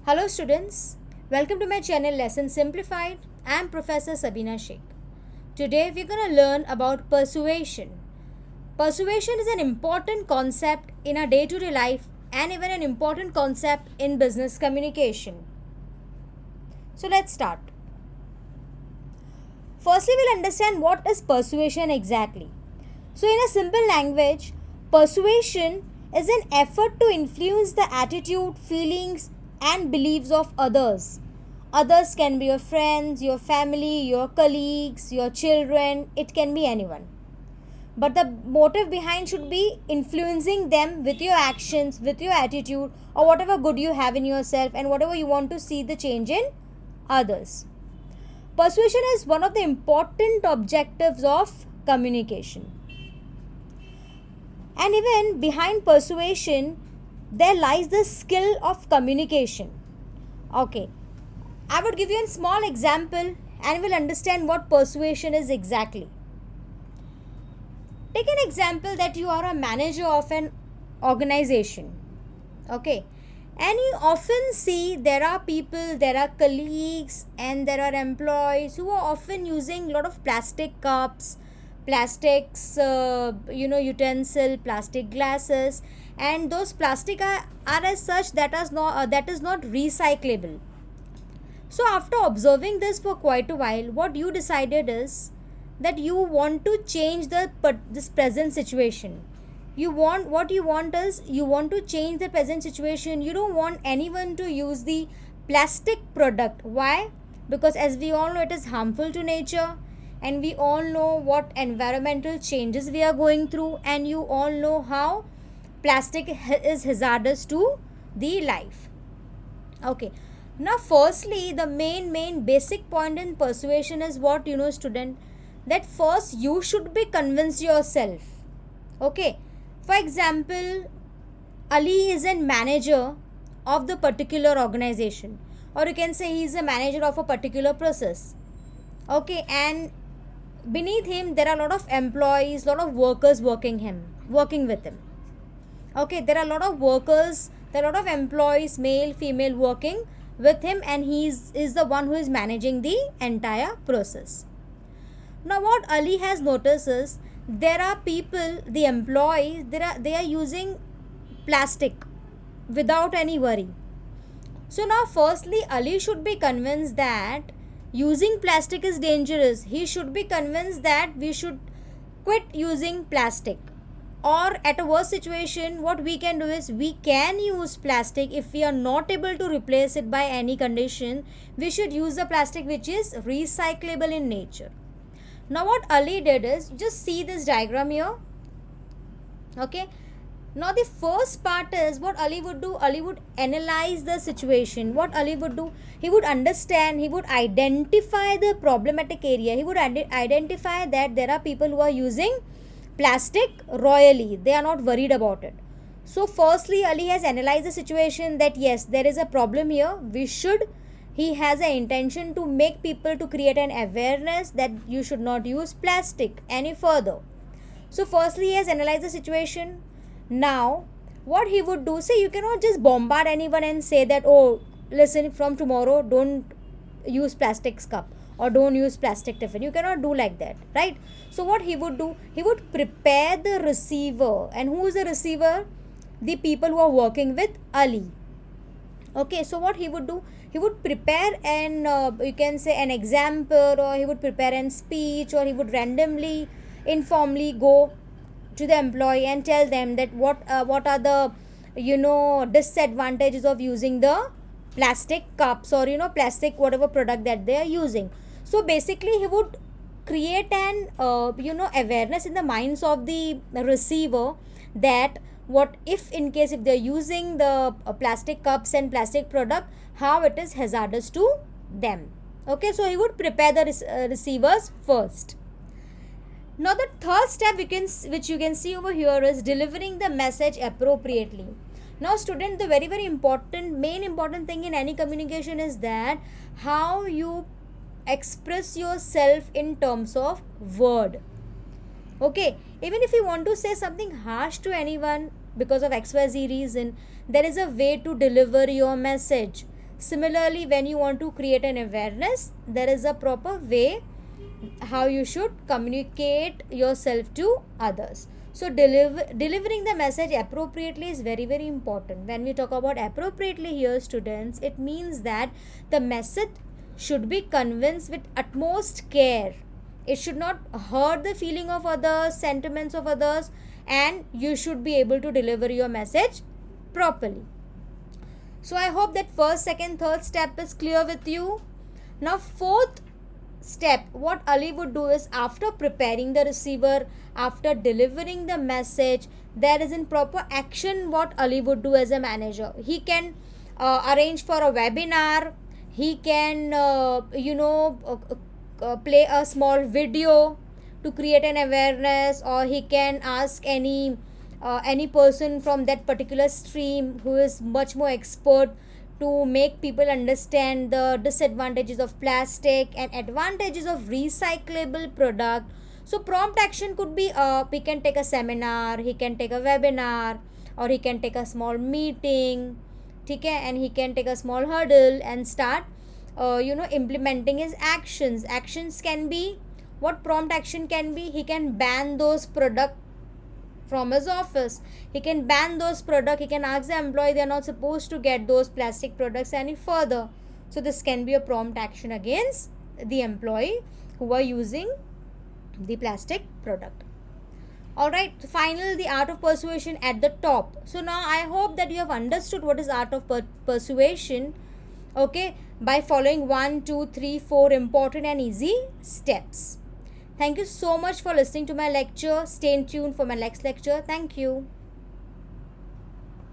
Hello students, welcome to my channel Lesson Simplified. I am Professor Sabina Sheikh. Today we are going to learn about persuasion. Persuasion is an important concept in our day-to-day life and even an important concept in business communication. So let's start. Firstly, we'll understand what is persuasion exactly. So in a simple language, persuasion is an effort to influence the attitude, feelings, and beliefs of others. Others can be your friends, your family, your colleagues, your children, it can be anyone. But the motive behind should be influencing them with your actions, with your attitude, or whatever good you have in yourself and whatever you want to see the change in others. Persuasion is one of the important objectives of communication. And even behind persuasion, there lies the skill of communication. Okay, I would give you a small example and we'll understand what persuasion is exactly. Take an example that you are a manager of an organization. Okay, and you often see there are people, there are colleagues, and there are employees who are often using a lot of plastic cups, plastics, utensil, plastic glasses, and those plastic are as such that is not recyclable. So after observing this for quite a while, what you decided is that you want to change this present situation. You want to change the present situation. You don't want anyone to use the plastic product. Why? Because as we all know, it is harmful to nature, and we all know what environmental changes we are going through, and you all know how plastic is hazardous to the life. Okay, now firstly, the main basic point in persuasion is what, student, that first you should be convinced yourself. Okay, for example, Ali is a manager of the particular organization, or you can say he is a manager of a particular process. Okay, and beneath him there are a lot of employees, lot of workers working with him. Okay, there are a lot of workers, there are a lot of employees, male, female, working with him, and he is the one who is managing the entire process. Now what Ali has noticed is there are people, the employees, they are using plastic without any worry. So now firstly Ali should be convinced that using plastic is dangerous. He should be convinced that we should quit using plastic. Or at a worse situation, what we can do is we can use plastic. If we are not able to replace it by any condition, we should use the plastic which is recyclable in nature. Now what Ali did is, just see this diagram here. Okay, now the first part is what Ali would do. Ali would analyze the situation. What Ali would do, he would understand, he would identify the problematic area. He would identify that there are people who are using plastic royally. They are not worried about it. So firstly Ali has analyzed the situation that yes, there is a problem here. He has an intention to make people, to create an awareness that you should not use plastic any further. So firstly he has analyzed the situation. Now what he would do, say, you cannot just bombard anyone and say that, oh listen, from tomorrow don't use plastic cup or don't use plastic tiffin. You cannot do like that, right? So what he would do, he would prepare the receiver. And who is the receiver? The people who are working with Ali. Okay, so what he would do, he would prepare an you can say an example, or he would prepare an speech, or he would randomly, informally go to the employee and tell them that what are the disadvantages of using the plastic cups, or plastic whatever product that they are using. So basically he would create an awareness in the minds of the receiver that what if in case if they are using the plastic cups and plastic product, how it is hazardous to them. Okay, so he would prepare the receivers first. Now the third step which you can see over here is delivering the message appropriately. Now student, the very main important thing in any communication is that how you express yourself in terms of word. Okay, even if you want to say something harsh to anyone because of XYZ reason, there is a way to deliver your message. Similarly, when you want to create an awareness, there is a proper way how you should communicate yourself to others. So delivering the message appropriately is very very important. When we talk about appropriately here, students, it means that the message should be convinced with utmost care. It should not hurt the feeling of others, sentiments of others, and you should be able to deliver your message properly. So I hope that first, second, third step is clear with you. Now fourth step, what Ali would do is, after preparing the receiver, after delivering the message, there is in proper action what Ali would do as a manager. He can arrange for a webinar. He can play a small video to create an awareness, or he can ask any person from that particular stream who is much more expert to make people understand the disadvantages of plastic and advantages of recyclable product. So prompt action could be, we can take a seminar, he can take a webinar, or he can take a small meeting, okay, and he can take a small hurdle and start implementing his actions can be, what prompt action can be, he can ban those product from his office. He can ban those products. He can ask the employee they are not supposed to get those plastic products any further. So this can be a prompt action against the employee who are using the plastic product. Alright, final, the art of persuasion at the top. So now I hope that you have understood what is art of persuasion, okay, by following 1, 2, 3, 4 important and easy steps. Thank you so much for listening to my lecture. Stay tuned for my next lecture. Thank you.